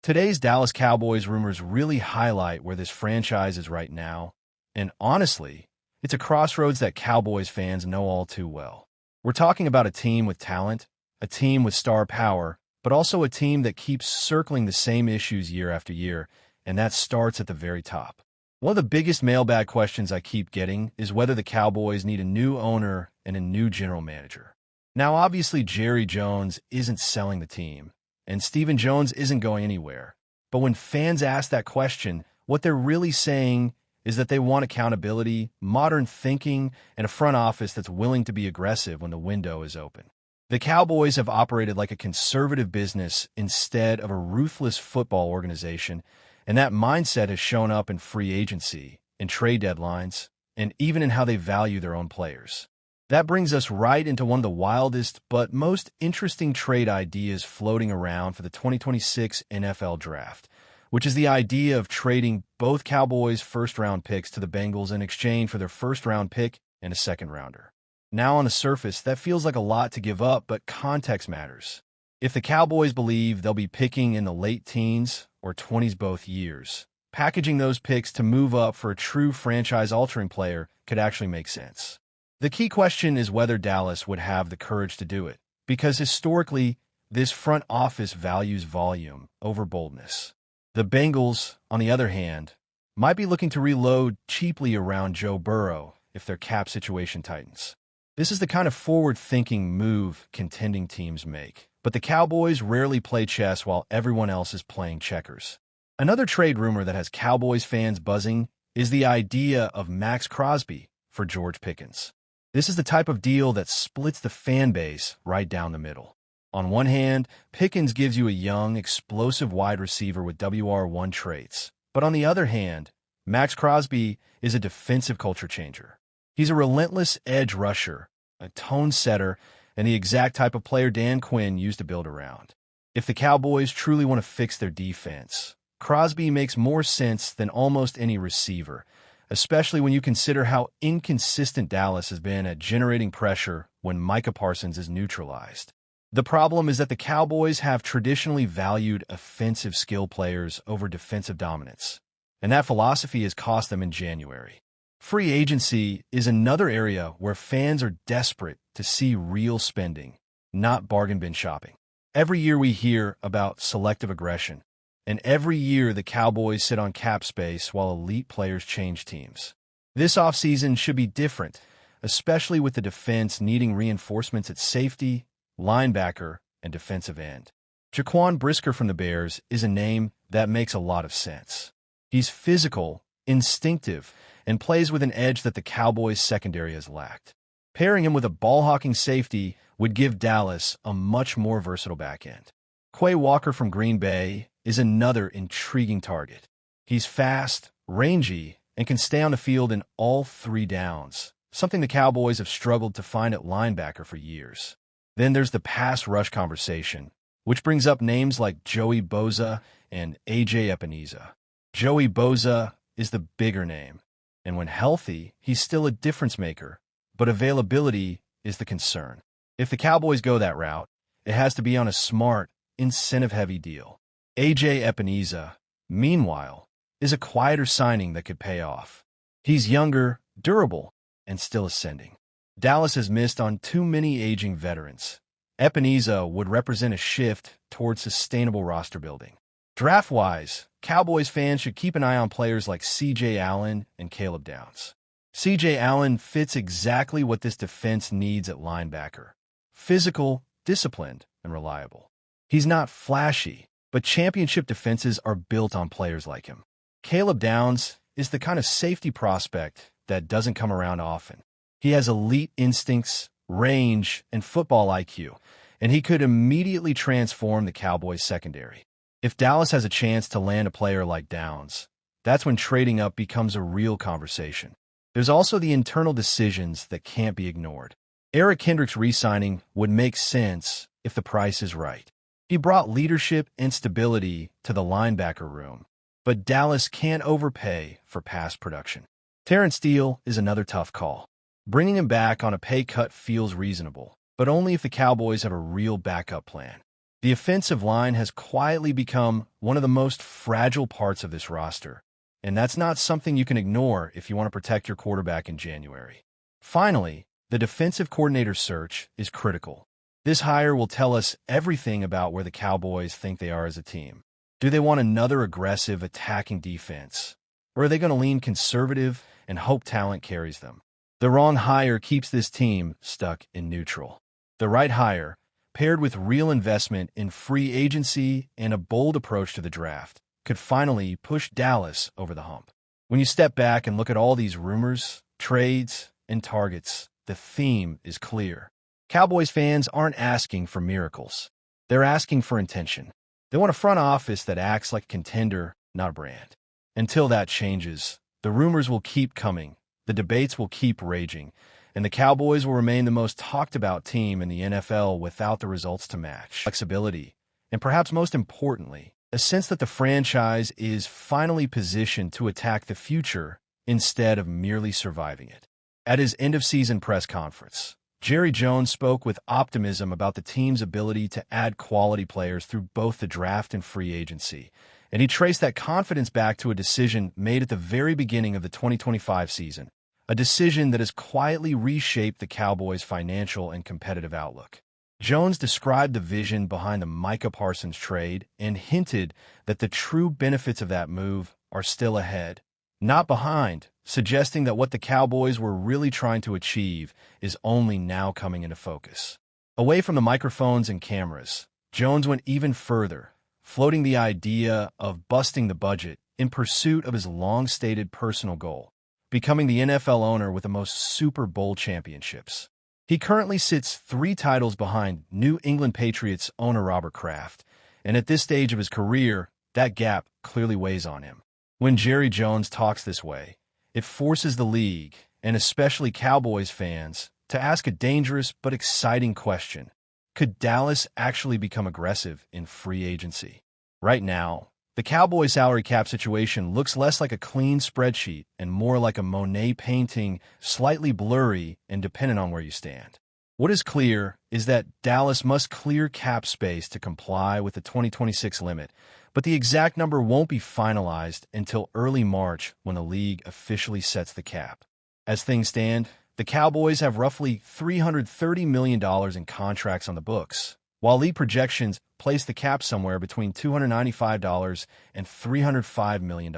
Today's Dallas Cowboys rumors really highlight where this franchise is right now, and honestly, it's a crossroads that Cowboys fans know all too well. We're talking about a team with talent, a team with star power, but also a team that keeps circling the same issues year after year, and that starts at the very top. One of the biggest mailbag questions I keep getting is whether the Cowboys need a new owner and a new general manager. Now, obviously, Jerry Jones isn't selling the team, and Stephen Jones isn't going anywhere. But when fans ask that question, what they're really saying is that they want accountability, modern thinking, and a front office that's willing to be aggressive when the window is open. The Cowboys have operated like a conservative business instead of a ruthless football organization, and that mindset has shown up in free agency, in trade deadlines, and even in how they value their own players. That brings us right into one of the wildest but most interesting trade ideas floating around for the 2026 NFL Draft, which is the idea of trading both Cowboys' first-round picks to the Bengals in exchange for their first-round pick and a second-rounder. Now, on the surface, that feels like a lot to give up, but context matters. If the Cowboys believe they'll be picking in the late teens or 20s both years, packaging those picks to move up for a true franchise-altering player could actually make sense. The key question is whether Dallas would have the courage to do it, because historically, this front office values volume over boldness. The Bengals, on the other hand, might be looking to reload cheaply around Joe Burrow if their cap situation tightens. This is the kind of forward-thinking move contending teams make, but the Cowboys rarely play chess while everyone else is playing checkers. Another trade rumor that has Cowboys fans buzzing is the idea of Max Crosby for George Pickens. This is the type of deal that splits the fan base right down the middle. On one hand, Pickens gives you a young, explosive wide receiver with WR1 traits. But on the other hand, Max Crosby is a defensive culture changer. He's a relentless edge rusher, a tone setter, and the exact type of player Dan Quinn used to build around. If the Cowboys truly want to fix their defense, Crosby makes more sense than almost any receiver, especially when you consider how inconsistent Dallas has been at generating pressure when Micah Parsons is neutralized. The problem is that the Cowboys have traditionally valued offensive skill players over defensive dominance, and that philosophy has cost them in January. Free agency is another area where fans are desperate to see real spending, not bargain bin shopping. Every year we hear about selective aggression, and every year the Cowboys sit on cap space while elite players change teams. This offseason should be different, especially with the defense needing reinforcements at safety, linebacker, and defensive end. Jaquan Brisker from the Bears is a name that makes a lot of sense. He's physical, instinctive, and plays with an edge that the Cowboys' secondary has lacked. Pairing him with a ball-hawking safety would give Dallas a much more versatile back end. Quay Walker from Green Bay is another intriguing target. He's fast, rangy, and can stay on the field in all three downs, something the Cowboys have struggled to find at linebacker for years. Then there's the pass rush conversation, which brings up names like Joey Bosa and A.J. Epineza. Joey Bosa is the bigger name, and when healthy, he's still a difference maker, but availability is the concern. If the Cowboys go that route, it has to be on a smart, incentive-heavy deal. A.J. Epineza, meanwhile, is a quieter signing that could pay off. He's younger, durable, and still ascending. Dallas has missed on too many aging veterans. Epineza would represent a shift towards sustainable roster building. Draft-wise, Cowboys fans should keep an eye on players like C.J. Allen and Caleb Downs. C.J. Allen fits exactly what this defense needs at linebacker: physical, disciplined, and reliable. He's not flashy, but championship defenses are built on players like him. Caleb Downs is the kind of safety prospect that doesn't come around often. He has elite instincts, range, and football IQ, and he could immediately transform the Cowboys' secondary. If Dallas has a chance to land a player like Downs, that's when trading up becomes a real conversation. There's also the internal decisions that can't be ignored. Eric Kendricks re-signing would make sense if the price is right. He brought leadership and stability to the linebacker room, but Dallas can't overpay for past production. Terrence Steele is another tough call. Bringing him back on a pay cut feels reasonable, but only if the Cowboys have a real backup plan. The offensive line has quietly become one of the most fragile parts of this roster, and that's not something you can ignore if you want to protect your quarterback in January. Finally, the defensive coordinator search is critical. This hire will tell us everything about where the Cowboys think they are as a team. Do they want another aggressive, attacking defense? Or are they going to lean conservative and hope talent carries them? The wrong hire keeps this team stuck in neutral. The right hire, paired with real investment in free agency and a bold approach to the draft, could finally push Dallas over the hump. When you step back and look at all these rumors, trades, and targets, the theme is clear. Cowboys fans aren't asking for miracles. They're asking for intention. They want a front office that acts like a contender, not a brand. Until that changes, the rumors will keep coming, the debates will keep raging, and the Cowboys will remain the most talked-about team in the NFL without the results to match. Flexibility, and perhaps most importantly, a sense that the franchise is finally positioned to attack the future instead of merely surviving it. At his end-of-season press conference, Jerry Jones spoke with optimism about the team's ability to add quality players through both the draft and free agency, and he traced that confidence back to a decision made at the very beginning of the 2025 season, a decision that has quietly reshaped the Cowboys' financial and competitive outlook. Jones described the vision behind the Micah Parsons trade and hinted that the true benefits of that move are still ahead, not behind, suggesting that what the Cowboys were really trying to achieve is only now coming into focus. Away from the microphones and cameras, Jones went even further, floating the idea of busting the budget in pursuit of his long-stated personal goal, becoming the NFL owner with the most Super Bowl championships. He currently sits 3 titles behind New England Patriots owner Robert Kraft, and at this stage of his career, that gap clearly weighs on him. When Jerry Jones talks this way, it forces the league, and especially Cowboys fans, to ask a dangerous but exciting question. Could Dallas actually become aggressive in free agency? Right now, the Cowboys' salary cap situation looks less like a clean spreadsheet and more like a Monet painting, slightly blurry and dependent on where you stand. What is clear is that Dallas must clear cap space to comply with the 2026 limit, but the exact number won't be finalized until early March when the league officially sets the cap. As things stand, the Cowboys have roughly $330 million in contracts on the books, while league projections place the cap somewhere between $295 and $305 million.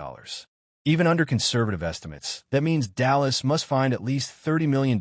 Even under conservative estimates, that means Dallas must find at least $30 million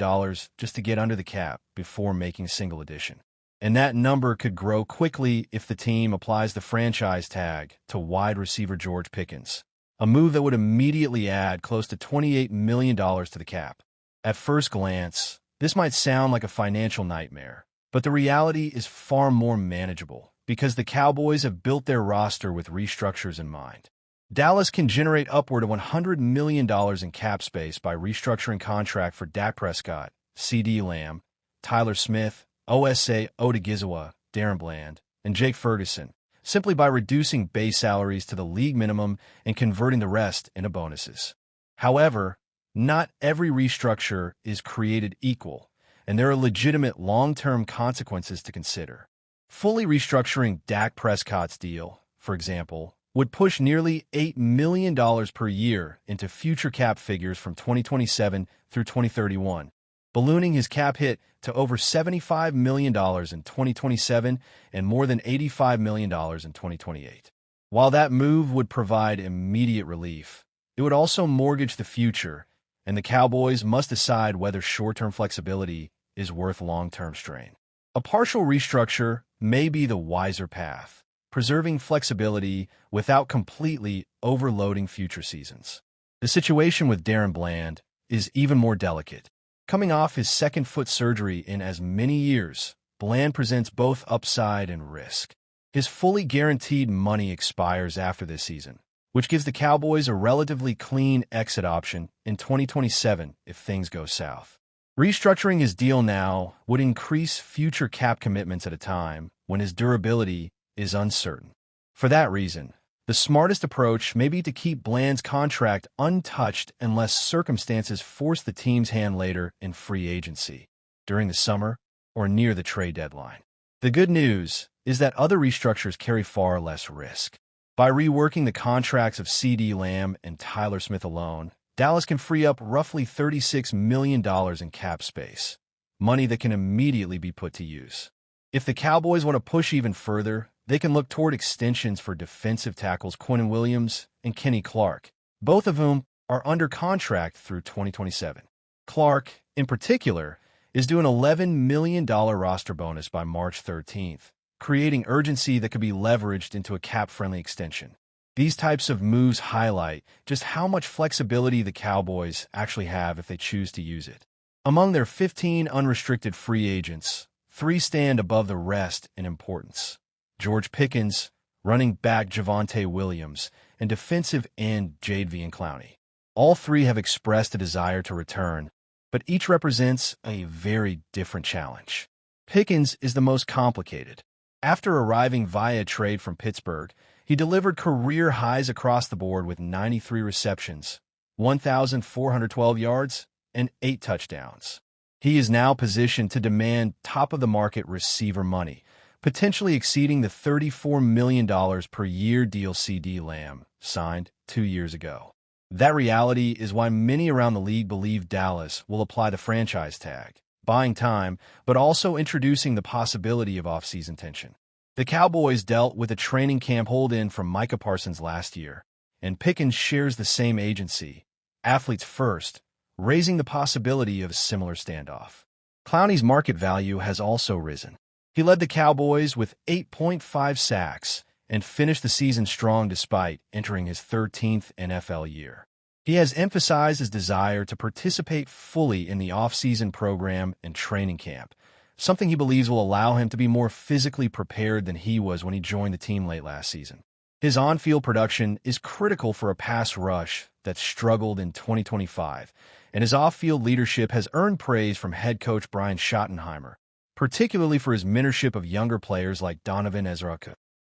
just to get under the cap before making a single addition. And that number could grow quickly if the team applies the franchise tag to wide receiver George Pickens, a move that would immediately add close to $28 million to the cap. At first glance, this might sound like a financial nightmare, but the reality is far more manageable because the Cowboys have built their roster with restructures in mind. Dallas can generate upward of $100 million in cap space by restructuring contract for Dak Prescott, CeeDee Lamb, Tyler Smith, Osa Odigizua, Darren Bland, and Jake Ferguson, simply by reducing base salaries to the league minimum and converting the rest into bonuses. However, not every restructure is created equal, and there are legitimate long-term consequences to consider. Fully restructuring Dak Prescott's deal, for example, would push nearly $8 million per year into future cap figures from 2027 through 2031, ballooning his cap hit to over $75 million in 2027 and more than $85 million in 2028. While that move would provide immediate relief, it would also mortgage the future, and the Cowboys must decide whether short-term flexibility is worth long-term strain. A partial restructure may be the wiser path, preserving flexibility without completely overloading future seasons. The situation with Darren Bland is even more delicate. Coming off his second foot surgery in as many years, Bland presents both upside and risk. His fully guaranteed money expires after this season, which gives the Cowboys a relatively clean exit option in 2027 if things go south. Restructuring his deal now would increase future cap commitments at a time when his durability is uncertain. For that reason, the smartest approach may be to keep Bland's contract untouched unless circumstances force the team's hand later in free agency, during the summer, or near the trade deadline. The good news is that other restructures carry far less risk. By reworking the contracts of C.D. Lamb and Tyler Smith alone, Dallas can free up roughly $36 million in cap space, money that can immediately be put to use. If the Cowboys want to push even further, they can look toward extensions for defensive tackles Quinnen Williams and Kenny Clark, both of whom are under contract through 2027. Clark, in particular, is due an $11 million roster bonus by March 13th, creating urgency that could be leveraged into a cap-friendly extension. These types of moves highlight just how much flexibility the Cowboys actually have if they choose to use it. Among their 15 unrestricted free agents, 3 stand above the rest in importance. George Pickens, running back Javonte Williams, and defensive end Jadeveon Clowney. All 3 have expressed a desire to return, but each represents a very different challenge. Pickens is the most complicated. After arriving via trade from Pittsburgh, he delivered career highs across the board with 93 receptions, 1,412 yards, and 8 touchdowns. He is now positioned to demand top-of-the-market receiver money, potentially exceeding the $34 million per year deal C.D. Lamb signed 2 years ago. That reality is why many around the league believe Dallas will apply the franchise tag, buying time, but also introducing the possibility of off-season tension. The Cowboys dealt with a training camp hold-in from Micah Parsons last year, and Pickens shares the same agency, athletes first, raising the possibility of a similar standoff. Clowney's market value has also risen. He led the Cowboys with 8.5 sacks and finished the season strong despite entering his 13th NFL year. He has emphasized his desire to participate fully in the off-season program and training camp, something he believes will allow him to be more physically prepared than he was when he joined the team late last season. His on-field production is critical for a pass rush that struggled in 2025, and his off-field leadership has earned praise from head coach Brian Schottenheimer, particularly for his mentorship of younger players like Donovan Ezra.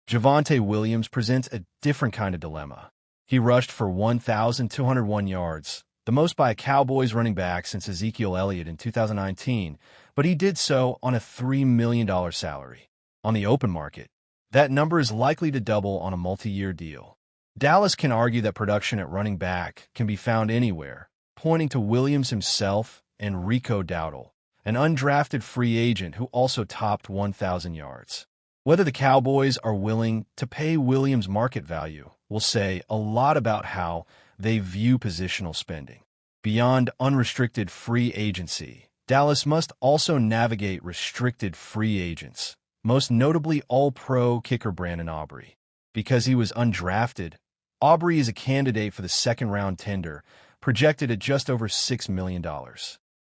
Javonte Williams presents a different kind of dilemma. He rushed for 1,201 yards, the most by a Cowboys running back since Ezekiel Elliott in 2019, but he did so on a $3 million salary. On the open market, that number is likely to double on a multi-year deal. Dallas can argue that production at running back can be found anywhere, pointing to Williams himself and Rico Dowdle, an undrafted free agent who also topped 1,000 yards. Whether the Cowboys are willing to pay Williams' market value will say a lot about how they view positional spending. Beyond unrestricted free agency, Dallas must also navigate restricted free agents, most notably All-Pro kicker Brandon Aubrey. Because he was undrafted, Aubrey is a candidate for the second-round tender, projected at just over $6 million.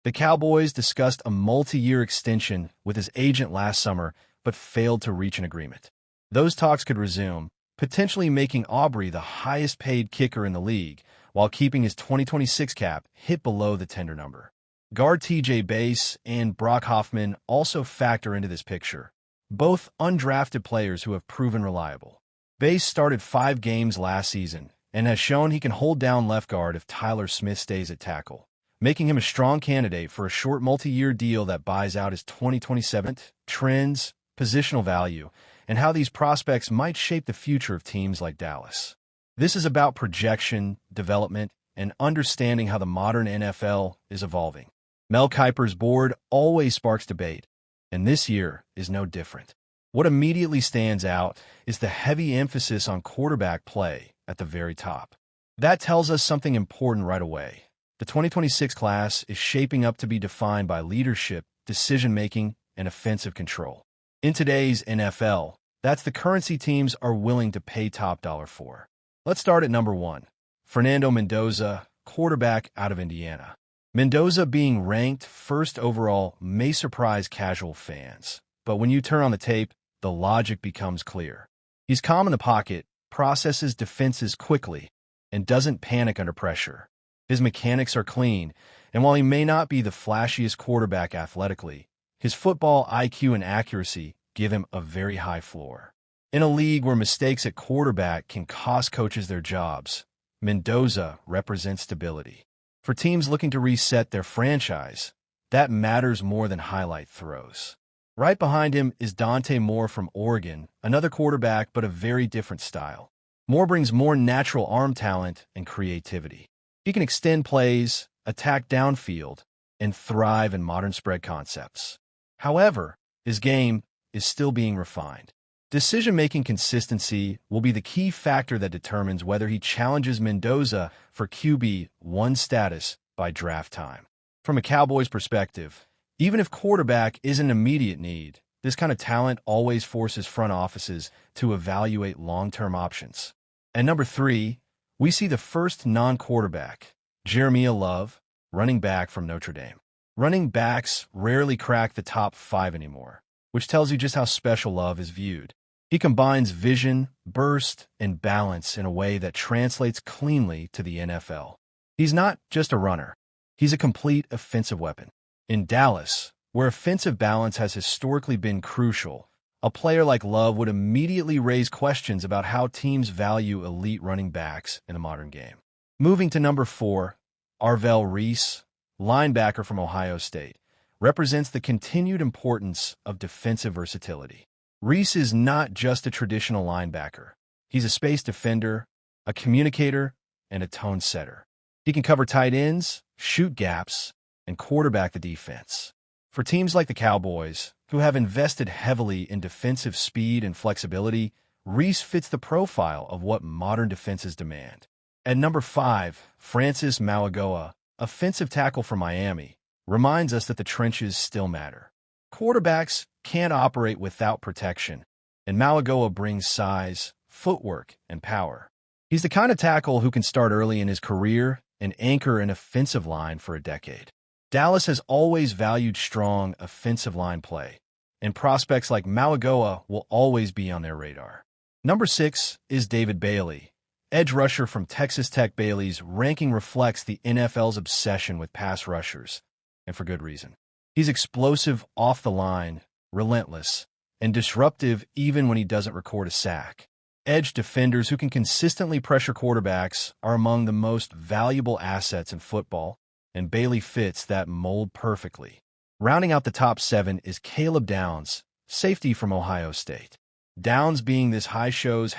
The Cowboys discussed a multi-year extension with his agent last summer, but failed to reach an agreement. Those talks could resume, potentially making Aubrey the highest-paid kicker in the league, while keeping his 2026 cap hit below the tender number. Guard T.J. Bass and Brock Hoffman also factor into this picture, both undrafted players who have proven reliable. Bass started 5 games last season and has shown he can hold down left guard if Tyler Smith stays at tackle, making him a strong candidate for a short multi-year deal that buys out his 2027 trends, positional value, and how these prospects might shape the future of teams like Dallas. This is about projection, development, and understanding how the modern NFL is evolving. Mel Kiper's board always sparks debate, and this year is no different. What immediately stands out is the heavy emphasis on quarterback play at the very top. That tells us something important right away. The 2026 class is shaping up to be defined by leadership, decision-making, and offensive control. In today's NFL, that's the currency teams are willing to pay top dollar for. Let's start at number 1. Fernando Mendoza, quarterback out of Indiana. Mendoza being ranked first overall may surprise casual fans, but when you turn on the tape, the logic becomes clear. He's calm in the pocket, processes defenses quickly, and doesn't panic under pressure. His mechanics are clean, and while he may not be the flashiest quarterback athletically, his football IQ and accuracy give him a very high floor. In a league where mistakes at quarterback can cost coaches their jobs, Mendoza represents stability. For teams looking to reset their franchise, that matters more than highlight throws. Right behind him is Dante Moore from Oregon, another quarterback but a very different style. Moore brings more natural arm talent and creativity. He can extend plays, attack downfield, and thrive in modern spread concepts. However, his game is still being refined. Decision-making consistency will be the key factor that determines whether he challenges Mendoza for QB1 status by draft time. From a Cowboys perspective, even if quarterback is an immediate need, this kind of talent always forces front offices to evaluate long-term options. At number 3, we see the first non-quarterback, Jeremiah Love, running back from Notre Dame. Running backs rarely crack the top 5 anymore, which tells you just how special Love is viewed. He combines vision, burst, and balance in a way that translates cleanly to the NFL. He's not just a runner. He's a complete offensive weapon. In Dallas, where offensive balance has historically been crucial, a player like Love would immediately raise questions about how teams value elite running backs in the modern game. Moving to number 4, Arvell Reese, linebacker from Ohio State, represents the continued importance of defensive versatility. Reese is not just a traditional linebacker. He's a space defender, a communicator, and a tone setter. He can cover tight ends, shoot gaps, and quarterback the defense. For teams like the Cowboys, who have invested heavily in defensive speed and flexibility, Reese fits the profile of what modern defenses demand. At number 5, Francis Mauigoa, offensive tackle from Miami, reminds us that the trenches still matter. Quarterbacks can't operate without protection, and Mauigoa brings size, footwork, and power. He's the kind of tackle who can start early in his career and anchor an offensive line for a decade. Dallas has always valued strong offensive line play, and prospects like Mauigoa will always be on their radar. Number 6 is David Bailey, edge rusher from Texas Tech. Bailey's ranking reflects the NFL's obsession with pass rushers, and for good reason. He's explosive off the line, relentless, and disruptive even when he doesn't record a sack. Edge defenders who can consistently pressure quarterbacks are among the most valuable assets in football, and Bailey fits that mold perfectly. Rounding out the top 7 is Caleb Downs, safety from Ohio State. Downs being this high shows